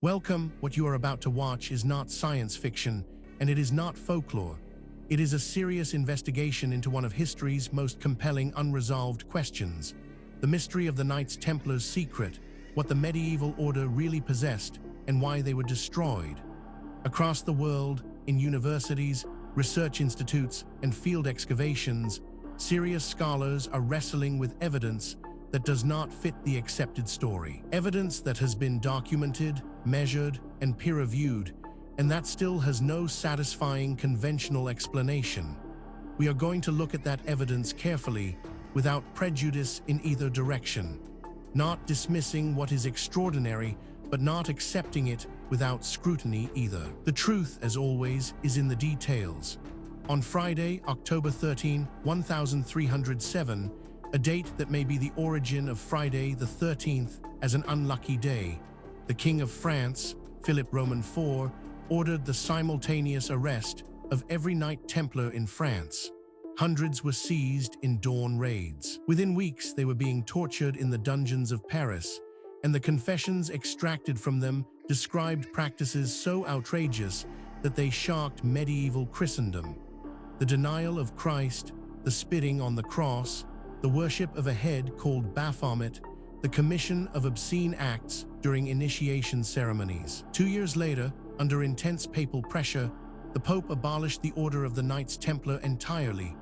Welcome. What you are about to watch is not science fiction, and it is not folklore. It is a serious investigation into one of history's most compelling unresolved questions: the mystery of the Knights Templar's secret, what the medieval order really possessed, and why they were destroyed. Across the world, in universities, research institutes, and field excavations, serious scholars are wrestling with evidence that does not fit the accepted story. Evidence that has been documented, measured, and peer-reviewed, and that still has no satisfying conventional explanation. We are going to look at that evidence carefully, without prejudice in either direction. Not dismissing what is extraordinary, but not accepting it without scrutiny either. The truth, as always, is in the details. On Friday, October 13, 1307, a date that may be the origin of Friday the 13th as an unlucky day, the King of France, Philip Roman IV, ordered the simultaneous arrest of every Knight Templar in France. Hundreds were seized in dawn raids. Within weeks, they were being tortured in the dungeons of Paris, and the confessions extracted from them described practices so outrageous that they shocked medieval Christendom. The denial of Christ, the spitting on the cross, the worship of a head called Baphomet, the commission of obscene acts during initiation ceremonies. 2 years later, under intense papal pressure, the Pope abolished the Order of the Knights Templar entirely,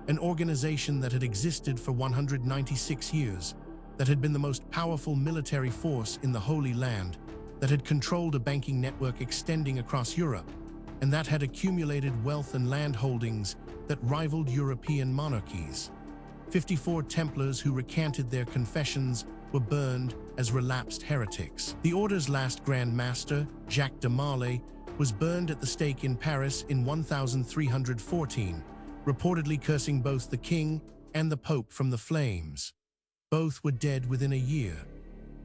an organization that had existed for 196 years, that had been the most powerful military force in the Holy Land, that had controlled a banking network extending across Europe, and that had accumulated wealth and land holdings that rivaled European monarchies. 54 Templars who recanted their confessions were burned as relapsed heretics. The order's last Grand Master, Jacques de Molay, was burned at the stake in Paris in 1314, reportedly cursing both the king and the Pope from the flames. Both were dead within a year.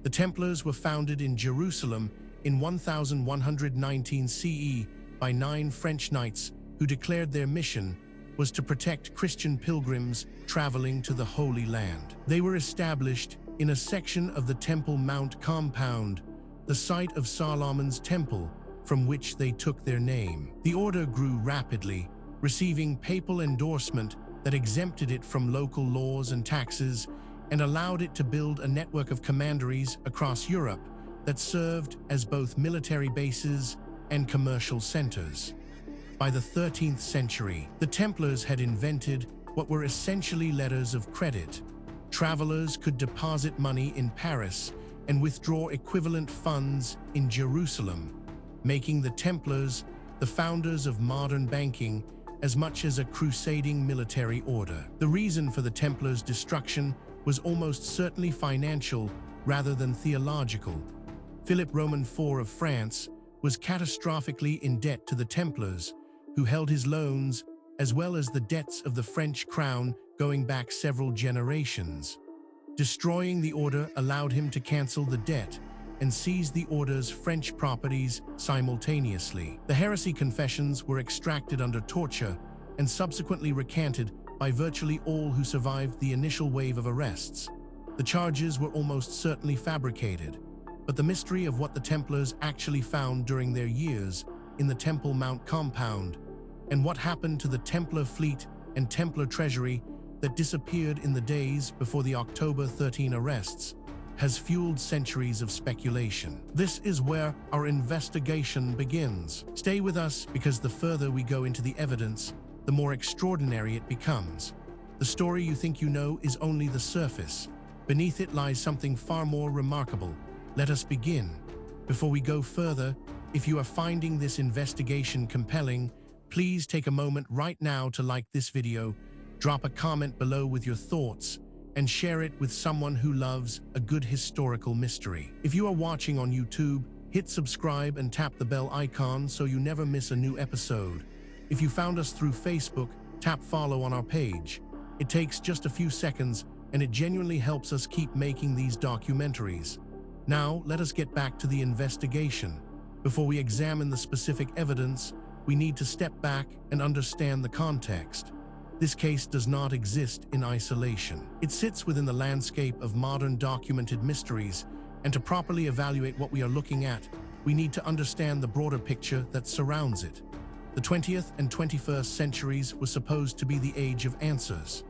The Templars were founded in Jerusalem in 1119 CE by 9 French knights who declared their mission was to protect Christian pilgrims traveling to the Holy Land. They were established in a section of the Temple Mount compound, the site of Solomon's Temple, from which they took their name. The order grew rapidly, receiving papal endorsement that exempted it from local laws and taxes and allowed it to build a network of commanderies across Europe that served as both military bases and commercial centers. By the 13th century, the Templars had invented what were essentially letters of credit. Travelers could deposit money in Paris and withdraw equivalent funds in Jerusalem, making the Templars the founders of modern banking as much as a crusading military order. The reason for the Templars' destruction was almost certainly financial rather than theological. Philip Roman IV of France was catastrophically in debt to the Templars, who held his loans, as well as the debts of the French crown going back several generations. Destroying the order allowed him to cancel the debt and seize the order's French properties simultaneously. The heresy confessions were extracted under torture and subsequently recanted by virtually all who survived the initial wave of arrests. The charges were almost certainly fabricated, but the mystery of what the Templars actually found during their years in the Temple Mount compound, and what happened to the Templar fleet and Templar treasury that disappeared in the days before the October 13 arrests, has fueled centuries of speculation. This is where our investigation begins. Stay with us, because the further we go into the evidence, the more extraordinary it becomes. The story you think you know is only the surface. Beneath it lies something far more remarkable. Let us begin. Before we go further, if you are finding this investigation compelling, please take a moment right now to like this video, drop a comment below with your thoughts, and share it with someone who loves a good historical mystery. If you are watching on YouTube, hit subscribe and tap the bell icon so you never miss a new episode. If you found us through Facebook, tap follow on our page. It takes just a few seconds, and it genuinely helps us keep making these documentaries. Now, let us get back to the investigation. Before we examine the specific evidence, we need to step back and understand the context. This case does not exist in isolation. It sits within the landscape of modern documented mysteries, and to properly evaluate what we are looking at, we need to understand the broader picture that surrounds it. The 20th and 21st centuries were supposed to be the age of answers.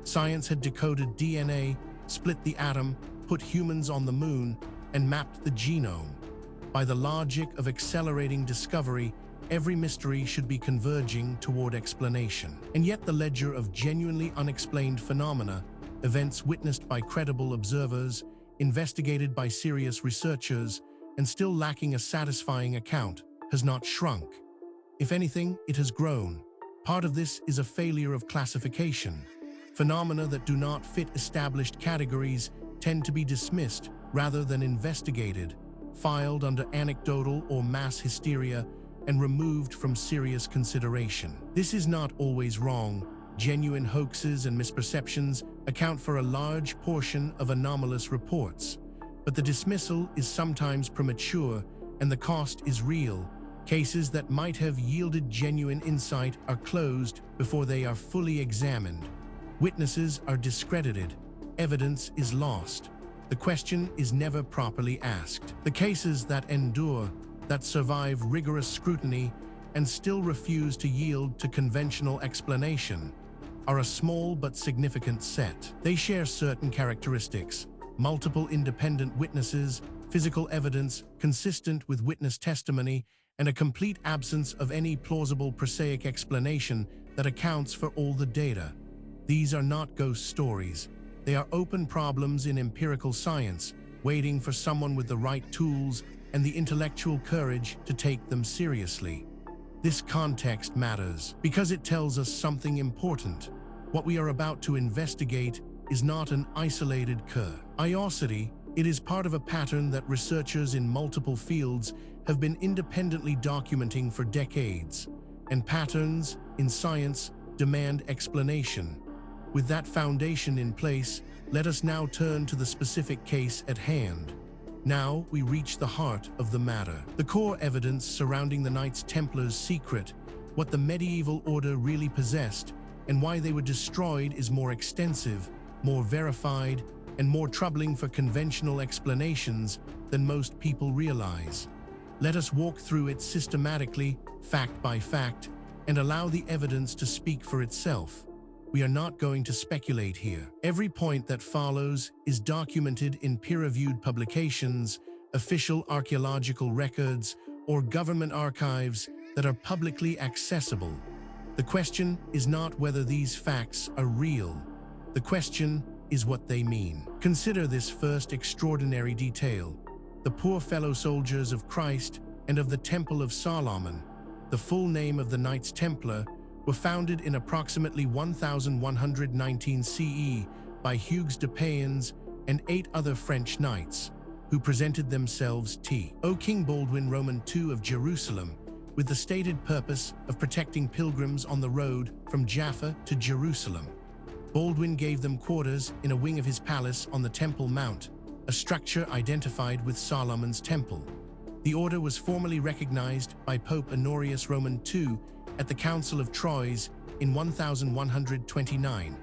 Science had decoded DNA, split the atom, put humans on the moon, and mapped the genome. By the logic of accelerating discovery, every mystery should be converging toward explanation. And yet the ledger of genuinely unexplained phenomena, events witnessed by credible observers, investigated by serious researchers, and still lacking a satisfying account, has not shrunk. If anything, it has grown. Part of this is a failure of classification. Phenomena that do not fit established categories tend to be dismissed rather than investigated, filed under anecdotal or mass hysteria, and removed from serious consideration. This is not always wrong. Genuine hoaxes and misperceptions account for a large portion of anomalous reports. But the dismissal is sometimes premature, and the cost is real. Cases that might have yielded genuine insight are closed before they are fully examined. Witnesses are discredited. Evidence is lost. The question is never properly asked. The cases that endure, that survive rigorous scrutiny, and still refuse to yield to conventional explanation, are a small but significant set. They share certain characteristics: multiple independent witnesses, physical evidence consistent with witness testimony, and a complete absence of any plausible prosaic explanation that accounts for all the data. These are not ghost stories. They are open problems in empirical science, waiting for someone with the right tools and the intellectual courage to take them seriously. This context matters because it tells us something important. What we are about to investigate is not an isolated curiosity. It is part of a pattern that researchers in multiple fields have been independently documenting for decades. And patterns in science demand explanation. With that foundation in place, let us now turn to the specific case at hand. Now we reach the heart of the matter. The core evidence surrounding the Knights Templars' secret, what the medieval order really possessed, and why they were destroyed is more extensive, more verified, and more troubling for conventional explanations than most people realize. Let us walk through it systematically, fact by fact, and allow the evidence to speak for itself. We are not going to speculate here. Every point that follows is documented in peer-reviewed publications, official archaeological records, or government archives that are publicly accessible. The question is not whether these facts are real. The question is what they mean. Consider this first extraordinary detail. The poor fellow soldiers of Christ and of the Temple of Solomon, the full name of the Knights Templar, were founded in approximately 1119 CE by Hugues de Payens and 8 other French knights, who presented themselves to King Baldwin Roman II of Jerusalem, with the stated purpose of protecting pilgrims on the road from Jaffa to Jerusalem. Baldwin gave them quarters in a wing of his palace on the Temple Mount, a structure identified with Solomon's Temple. The order was formally recognized by Pope Honorius Roman II at the Council of Troyes in 1129,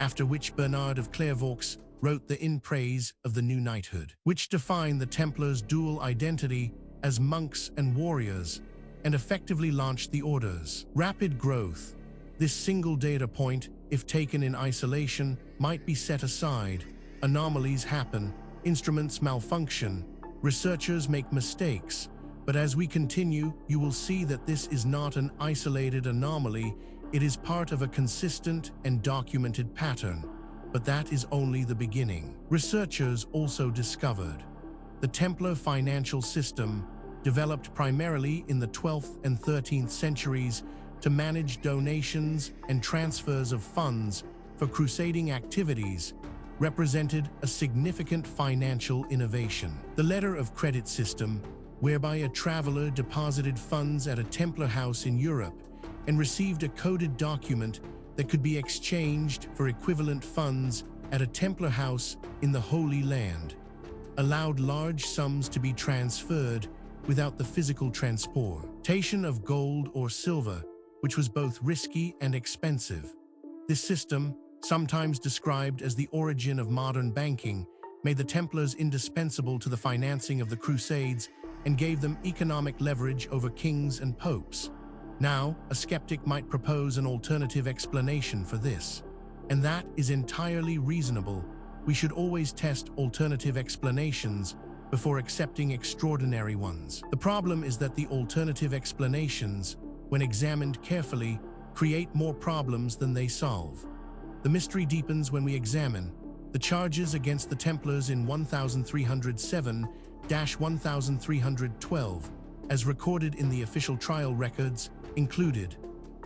after which Bernard of Clairvaux wrote the In Praise of the New Knighthood, which defined the Templars' dual identity as monks and warriors, and effectively launched the order's rapid growth. This single data point, if taken in isolation, might be set aside. Anomalies happen, instruments malfunction, researchers make mistakes. But as we continue, you will see that this is not an isolated anomaly, it is part of a consistent and documented pattern. But that is only the beginning. Researchers also discovered the Templar financial system, developed primarily in the 12th and 13th centuries to manage donations and transfers of funds for crusading activities, represented a significant financial innovation. The letter of credit system, whereby a traveler deposited funds at a Templar house in Europe and received a coded document that could be exchanged for equivalent funds at a Templar house in the Holy Land, allowed large sums to be transferred without the physical transportation of gold or silver, which was both risky and expensive. This system, sometimes described as the origin of modern banking, made the Templars indispensable to the financing of the Crusades and gave them economic leverage over kings and popes. Now, a skeptic might propose an alternative explanation for this, and that is entirely reasonable. We should always test alternative explanations before accepting extraordinary ones. The problem is that the alternative explanations, when examined carefully, create more problems than they solve. The mystery deepens when we examine the charges against the Templars in 1307-1312, as recorded in the official trial records, included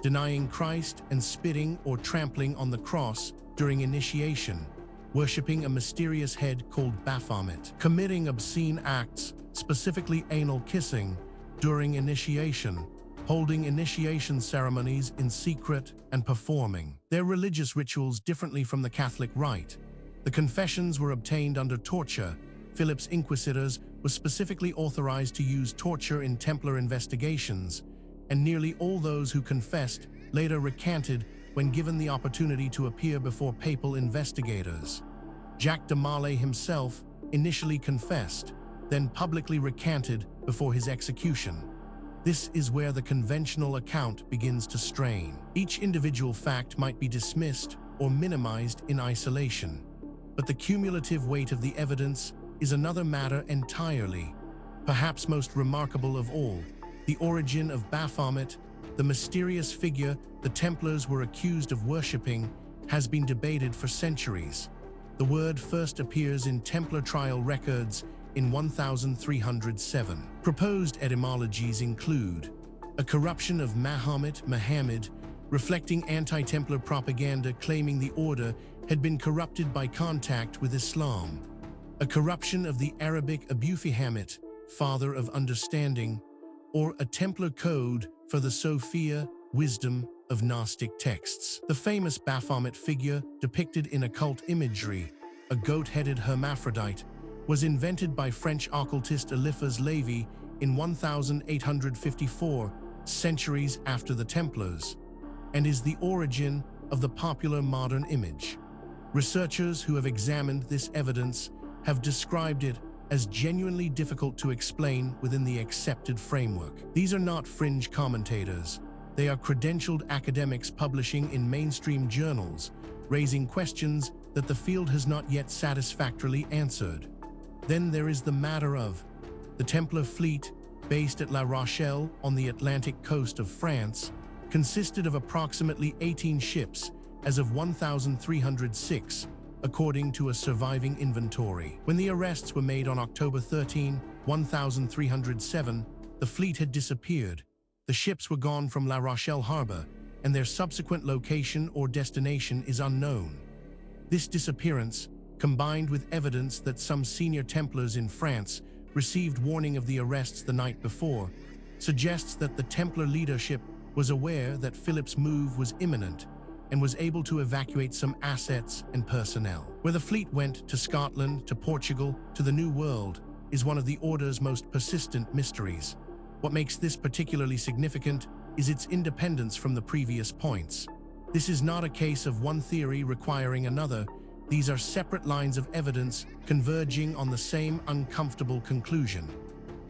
denying Christ and spitting or trampling on the cross during initiation, worshipping a mysterious head called Baphomet, committing obscene acts, specifically anal kissing, during initiation, holding initiation ceremonies in secret, and performing their religious rituals differently from the Catholic rite. The confessions were obtained under torture. Philip's inquisitors were specifically authorized to use torture in Templar investigations, and nearly all those who confessed later recanted when given the opportunity to appear before papal investigators. Jacques de Molay himself initially confessed, then publicly recanted before his execution. This is where the conventional account begins to strain. Each individual fact might be dismissed or minimized in isolation, but the cumulative weight of the evidence is another matter entirely. Perhaps most remarkable of all, the origin of Baphomet, the mysterious figure the Templars were accused of worshipping, has been debated for centuries. The word first appears in Templar trial records in 1307. Proposed etymologies include a corruption of Muhammad, reflecting anti-Templar propaganda claiming the order had been corrupted by contact with Islam, a corruption of the Arabic Baphomet, father of understanding, or a Templar code for the Sophia, wisdom of Gnostic texts. The famous Baphomet figure, depicted in occult imagery, a goat-headed hermaphrodite, was invented by French occultist Eliphas Lévy in 1854, centuries after the Templars, and is the origin of the popular modern image. Researchers who have examined this evidence have described it as genuinely difficult to explain within the accepted framework. These are not fringe commentators. They are credentialed academics publishing in mainstream journals, raising questions that the field has not yet satisfactorily answered. Then there is the matter of the Templar fleet, based at La Rochelle on the Atlantic coast of France, consisted of approximately 18 ships as of 1306, according to a surviving inventory. When the arrests were made on October 13, 1307, the fleet had disappeared. The ships were gone from La Rochelle harbor, and their subsequent location or destination is unknown. This disappearance, combined with evidence that some senior Templars in France received warning of the arrests the night before, suggests that the Templar leadership was aware that Philip's move was imminent and was able to evacuate some assets and personnel. Where the fleet went, to Scotland, to Portugal, to the New World, is one of the Order's most persistent mysteries. What makes this particularly significant is its independence from the previous points. This is not a case of one theory requiring another. These are separate lines of evidence converging on the same uncomfortable conclusion.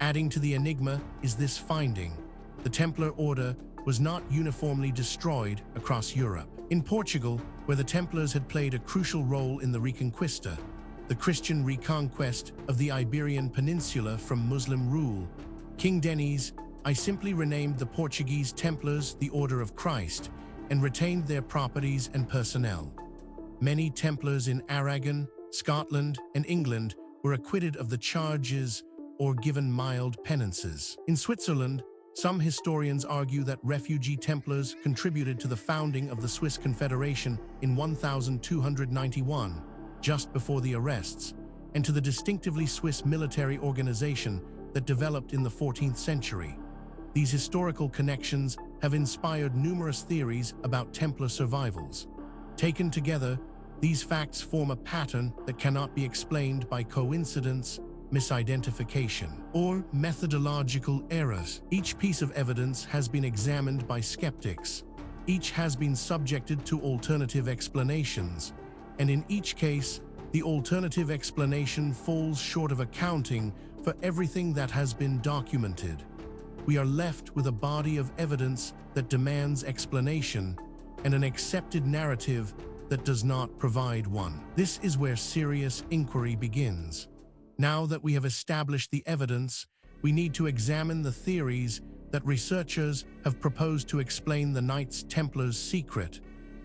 Adding to the enigma is this finding: the Templar Order was not uniformly destroyed across Europe. In Portugal, where the Templars had played a crucial role in the Reconquista, the Christian reconquest of the Iberian Peninsula from Muslim rule, King Denis I simply renamed the Portuguese Templars the Order of Christ and retained their properties and personnel. Many Templars in Aragon, Scotland, and England were acquitted of the charges or given mild penances. In Switzerland, some historians argue that refugee Templars contributed to the founding of the Swiss Confederation in 1291, just before the arrests, and to the distinctively Swiss military organization that developed in the 14th century. These historical connections have inspired numerous theories about Templar survivals. Taken together, these facts form a pattern that cannot be explained by coincidence, misidentification, or methodological errors. Each piece of evidence has been examined by skeptics. Each has been subjected to alternative explanations, and in each case, the alternative explanation falls short of accounting for everything that has been documented. We are left with a body of evidence that demands explanation and an accepted narrative that does not provide one. This is where serious inquiry begins. Now that we have established the evidence, we need to examine the theories that researchers have proposed to explain the Knights Templars' secret,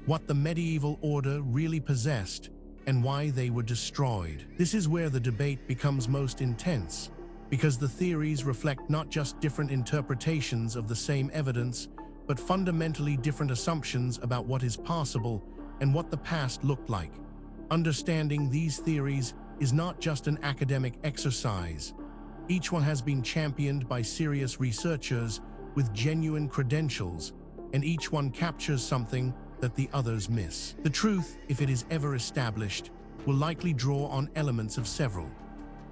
what the medieval order really possessed, and why they were destroyed. This is where the debate becomes most intense, because the theories reflect not just different interpretations of the same evidence, but fundamentally different assumptions about what is possible and what the past looked like. Understanding these theories is not just an academic exercise. Each one has been championed by serious researchers with genuine credentials, and each one captures something that the others miss. The truth, if it is ever established, will likely draw on elements of several.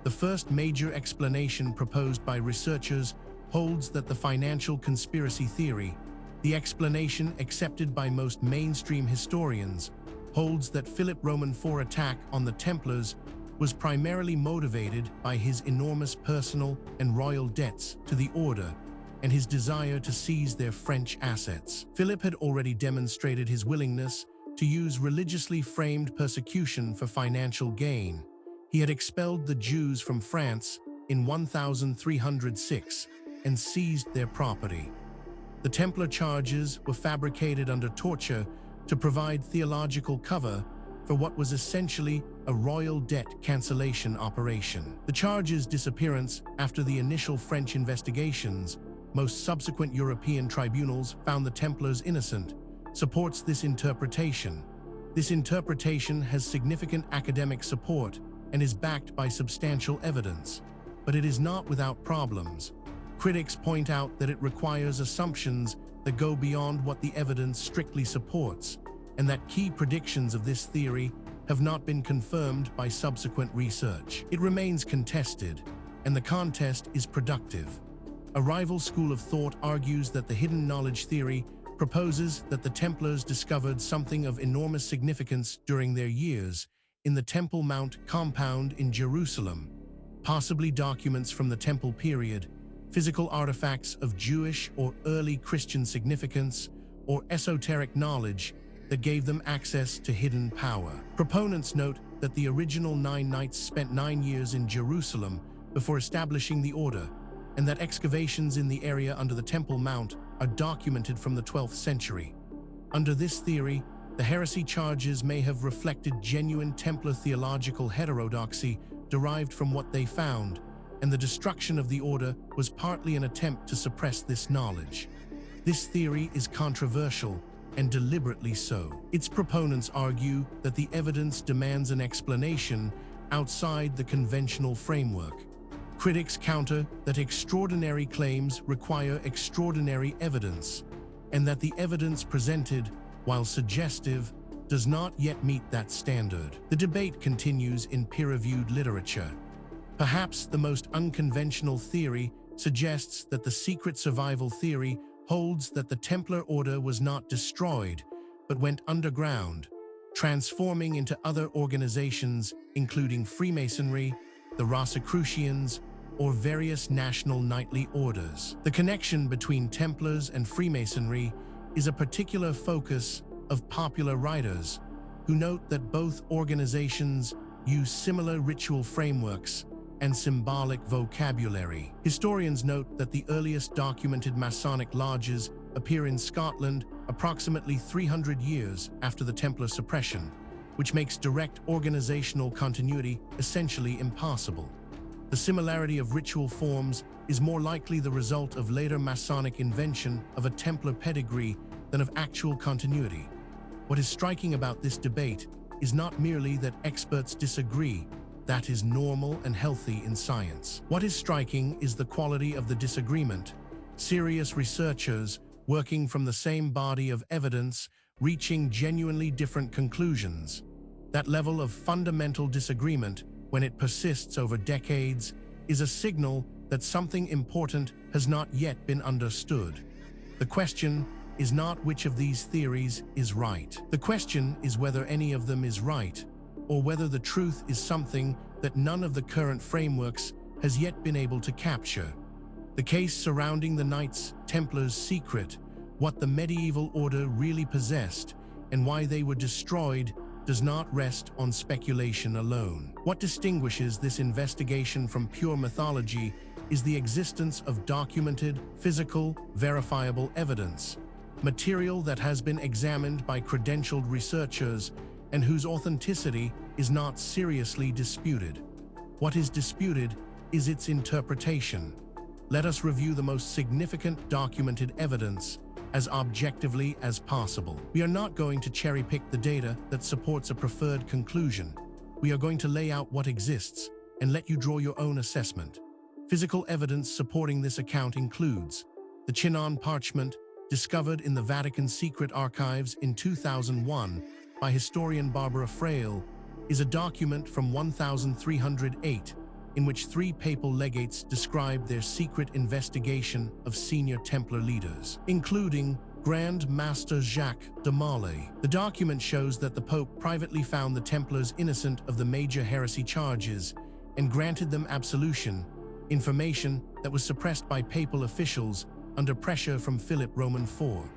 The first major explanation proposed by researchers holds that the financial conspiracy theory, the explanation accepted by most mainstream historians, holds that Philip Roman IV attack on the Templars was primarily motivated by his enormous personal and royal debts to the order and his desire to seize their French assets. Philip had already demonstrated his willingness to use religiously framed persecution for financial gain. He had expelled the Jews from France in 1306 and seized their property. The Templar charges were fabricated under torture to provide theological cover for what was essentially a royal debt cancellation operation. The charges' disappearance after the initial French investigations, most subsequent European tribunals found the Templars innocent, supports this interpretation. This interpretation has significant academic support and is backed by substantial evidence, but it is not without problems. Critics point out that it requires assumptions that go beyond what the evidence strictly supports, and that key predictions of this theory have not been confirmed by subsequent research. It remains contested, and the contest is productive. A rival school of thought argues that the hidden knowledge theory proposes that the Templars discovered something of enormous significance during their years in the Temple Mount compound in Jerusalem, possibly documents from the Temple period, physical artifacts of Jewish or early Christian significance, or esoteric knowledge that gave them access to hidden power. Proponents note that the original 9 knights spent 9 years in Jerusalem before establishing the order, and that excavations in the area under the Temple Mount are documented from the 12th century. Under this theory, the heresy charges may have reflected genuine Templar theological heterodoxy derived from what they found, and the destruction of the order was partly an attempt to suppress this knowledge. This theory is controversial, and deliberately so. Its proponents argue that the evidence demands an explanation outside the conventional framework. Critics counter that extraordinary claims require extraordinary evidence, and that the evidence presented, while suggestive, does not yet meet that standard. The debate continues in peer-reviewed literature. Perhaps the most unconventional theory suggests that the secret survival theory holds that the Templar order was not destroyed, but went underground, transforming into other organizations including Freemasonry, the Rosicrucians, or various national knightly orders. The connection between Templars and Freemasonry is a particular focus of popular writers, who note that both organizations use similar ritual frameworks and symbolic vocabulary. Historians note that the earliest documented Masonic lodges appear in Scotland approximately 300 years after the Templar suppression, which makes direct organizational continuity essentially impossible. The similarity of ritual forms is more likely the result of later Masonic invention of a Templar pedigree than of actual continuity. What is striking about this debate is not merely that experts disagree. That is normal and healthy in science. What is striking is the quality of the disagreement. Serious researchers, working from the same body of evidence, reaching genuinely different conclusions. That level of fundamental disagreement, when it persists over decades, is a signal that something important has not yet been understood. The question is not which of these theories is right. The question is whether any of them is right, or whether the truth is something that none of the current frameworks has yet been able to capture. The case surrounding the Knights Templars' secret, what the medieval order really possessed, and why they were destroyed, does not rest on speculation alone. What distinguishes this investigation from pure mythology is the existence of documented, physical, verifiable evidence, material that has been examined by credentialed researchers and whose authenticity is not seriously disputed. What is disputed is its interpretation. Let us review the most significant documented evidence as objectively as possible. We are not going to cherry-pick the data that supports a preferred conclusion. We are going to lay out what exists and let you draw your own assessment. Physical evidence supporting this account includes the Chinon parchment, discovered in the Vatican Secret Archives in 2001 by historian Barbara Frail, is a document from 1308 in which 3 papal legates describe their secret investigation of senior Templar leaders, including Grand Master Jacques de Molay. The document shows that the Pope privately found the Templars innocent of the major heresy charges and granted them absolution, information that was suppressed by papal officials under pressure from Philip Roman IV.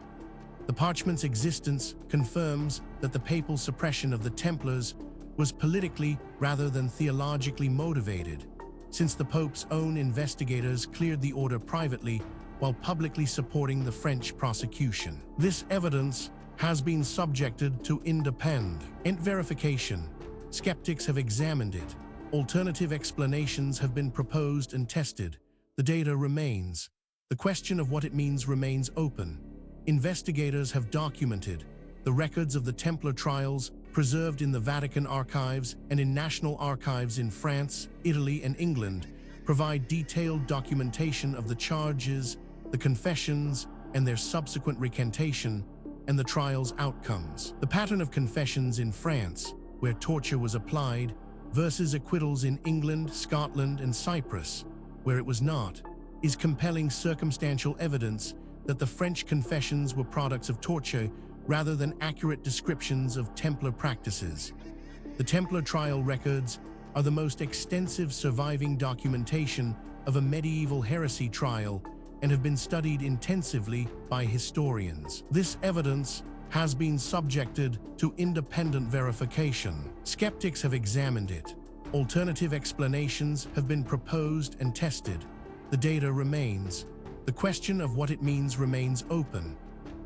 The parchment's existence confirms that the papal suppression of the Templars was politically rather than theologically motivated, since the Pope's own investigators cleared the order privately while publicly supporting the French prosecution. This evidence has been subjected to independent verification. Skeptics have examined it. Alternative explanations have been proposed and tested. The data remains. The question of what it means remains open. Investigators have documented the records of the Templar trials preserved in the Vatican archives and in national archives in France, Italy, and England, provide detailed documentation of the charges, the confessions, and their subsequent recantation, and the trial's outcomes. The pattern of confessions in France, where torture was applied, versus acquittals in England, Scotland, and Cyprus, where it was not, is compelling circumstantial evidence that the French confessions were products of torture rather than accurate descriptions of Templar practices. The Templar trial records are the most extensive surviving documentation of a medieval heresy trial and have been studied intensively by historians. This evidence has been subjected to independent verification. Skeptics have examined it. Alternative explanations have been proposed and tested. The data remains. The question of what it means remains open.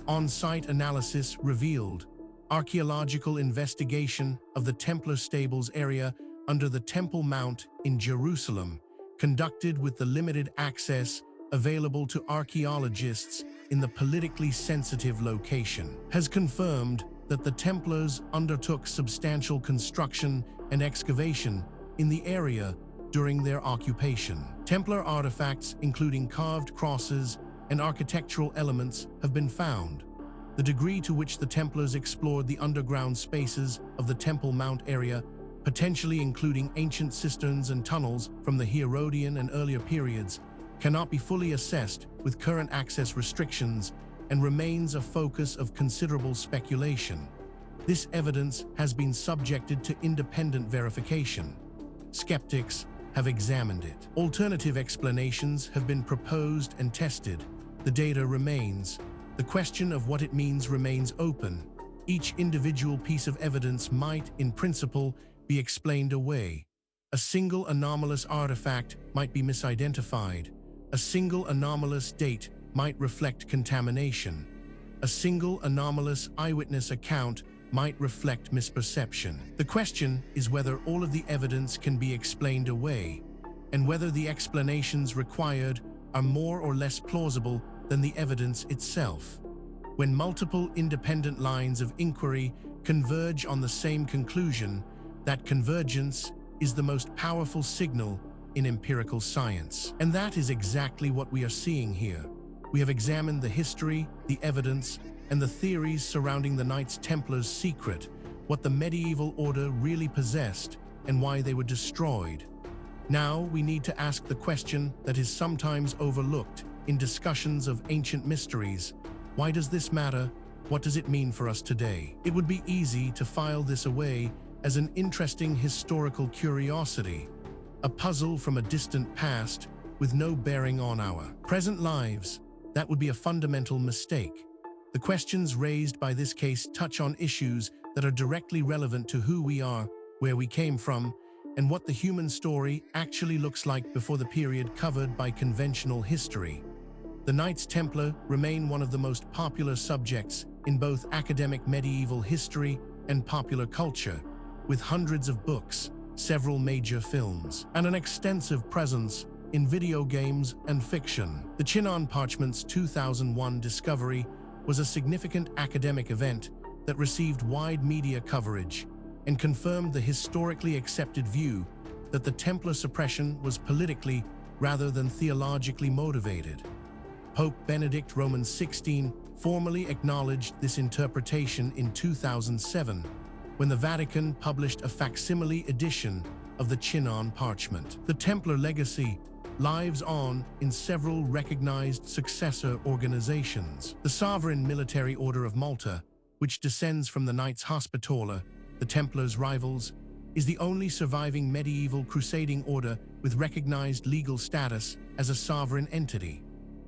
On-site analysis revealed archaeological investigation of the Templar stables area under the Temple Mount in Jerusalem, conducted with the limited access available to archaeologists in the politically sensitive location, has confirmed that the Templars undertook substantial construction and excavation in the area during their occupation. Templar artifacts, including carved crosses and architectural elements, have been found. The degree to which the Templars explored the underground spaces of the Temple Mount area, potentially including ancient cisterns and tunnels from the Herodian and earlier periods, cannot be fully assessed with current access restrictions and remains a focus of considerable speculation. This evidence has been subjected to independent verification. Skeptics have examined it. Alternative explanations have been proposed and tested. The data remains. The question of what it means remains open. Each individual piece of evidence might, in principle, be explained away. A single anomalous artifact might be misidentified. A single anomalous date might reflect contamination. A single anomalous eyewitness account might reflect misperception. The question is whether all of the evidence can be explained away, and whether the explanations required are more or less plausible than the evidence itself. When multiple independent lines of inquiry converge on the same conclusion, that convergence is the most powerful signal in empirical science. And that is exactly what we are seeing here. We have examined the history, the evidence, and the theories surrounding the Knights Templars' secret, what the medieval order really possessed, and why they were destroyed. Now we need to ask the question that is sometimes overlooked in discussions of ancient mysteries. Why does this matter? What does it mean for us today? It would be easy to file this away as an interesting historical curiosity. a puzzle from a distant past with no bearing on our present lives. That would be a fundamental mistake. The questions raised by this case touch on issues that are directly relevant to who we are, where we came from, and what the human story actually looks like before the period covered by conventional history. The Knights Templar remain one of the most popular subjects in both academic medieval history and popular culture, with hundreds of books, several major films, and an extensive presence in video games and fiction. The Chinon Parchment's 2001 discovery was a significant academic event that received wide media coverage and confirmed the historically accepted view that the Templar suppression was politically rather than theologically motivated. Pope Benedict XVI formally acknowledged this interpretation in 2007 when the Vatican published a facsimile edition of the Chinon Parchment. The Templar legacy lives on in several recognized successor organizations. The Sovereign Military Order of Malta, which descends from the Knights Hospitaller, the Templars' rivals, is the only surviving medieval crusading order with recognized legal status as a sovereign entity.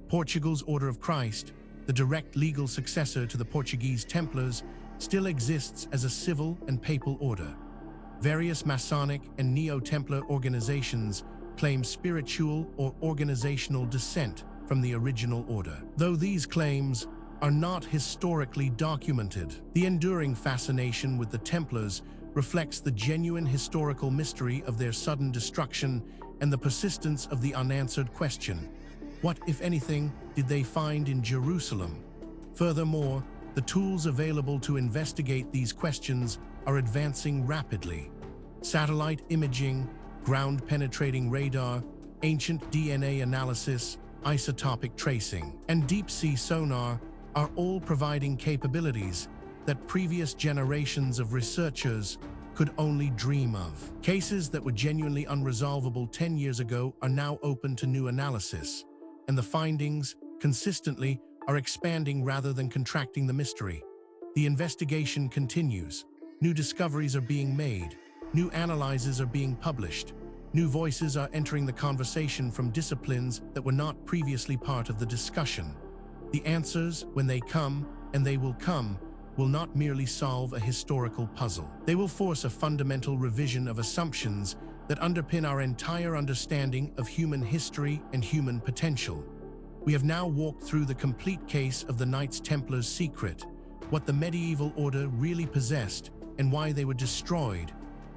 Portugal's Order of Christ, the direct legal successor to the Portuguese Templars, still exists as a civil and papal order. Various Masonic and Neo-Templar organizations claim spiritual or organizational descent from the original order, though these claims are not historically documented. The enduring fascination with the Templars reflects the genuine historical mystery of their sudden destruction and the persistence of the unanswered question: what, if anything, did they find in Jerusalem? Furthermore, the tools available to investigate these questions are advancing rapidly. Satellite imaging, ground-penetrating radar, ancient DNA analysis, isotopic tracing, and deep-sea sonar are all providing capabilities that previous generations of researchers could only dream of. Cases that were genuinely unresolvable 10 years ago are now open to new analysis, and the findings, consistently, are expanding rather than contracting the mystery. The investigation continues. New discoveries are being made. New analyses are being published. New voices are entering the conversation from disciplines that were not previously part of the discussion. The answers, when they come, and they will come, will not merely solve a historical puzzle. They will force a fundamental revision of assumptions that underpin our entire understanding of human history and human potential. We have now walked through the complete case of the Knights Templar's secret, what the medieval order really possessed, and why they were destroyed,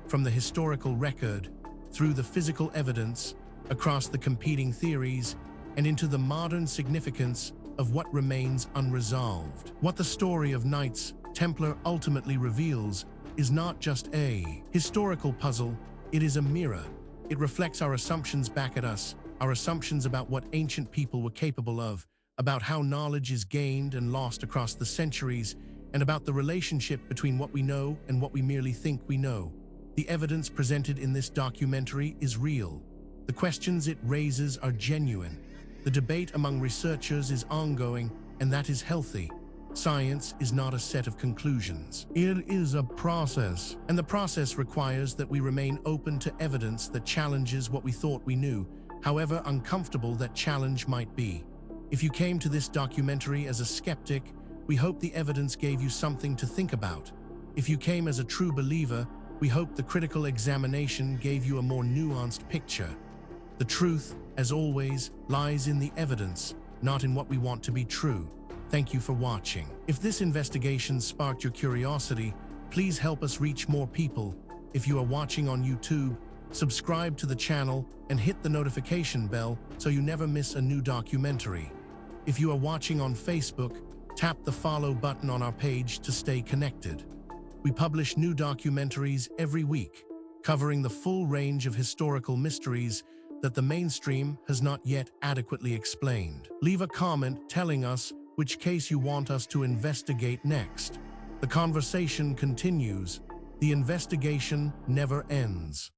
from the historical record, through the physical evidence, across the competing theories, and into the modern significance of what remains unresolved. What the story of Knights Templar ultimately reveals is not just a historical puzzle, it is a mirror. It reflects our assumptions back at us, our assumptions about what ancient people were capable of, about how knowledge is gained and lost across the centuries, and about the relationship between what we know and what we merely think we know. The evidence presented in this documentary is real. The questions it raises are genuine. The debate among researchers is ongoing, and that is healthy. Science is not a set of conclusions. It is a process, and the process requires that we remain open to evidence that challenges what we thought we knew, however uncomfortable that challenge might be. If you came to this documentary as a skeptic, we hope the evidence gave you something to think about. If you came as a true believer, we hope the critical examination gave you a more nuanced picture. The truth, as always, lies in the evidence, not in what we want to be true. Thank you for watching. If this investigation sparked your curiosity, please help us reach more people. If you are watching on YouTube, subscribe to the channel and hit the notification bell so you never miss a new documentary. If you are watching on Facebook, tap the follow button on our page to stay connected. We publish new documentaries every week, covering the full range of historical mysteries that the mainstream has not yet adequately explained. Leave a comment telling us which case you want us to investigate next. The conversation continues. The investigation never ends.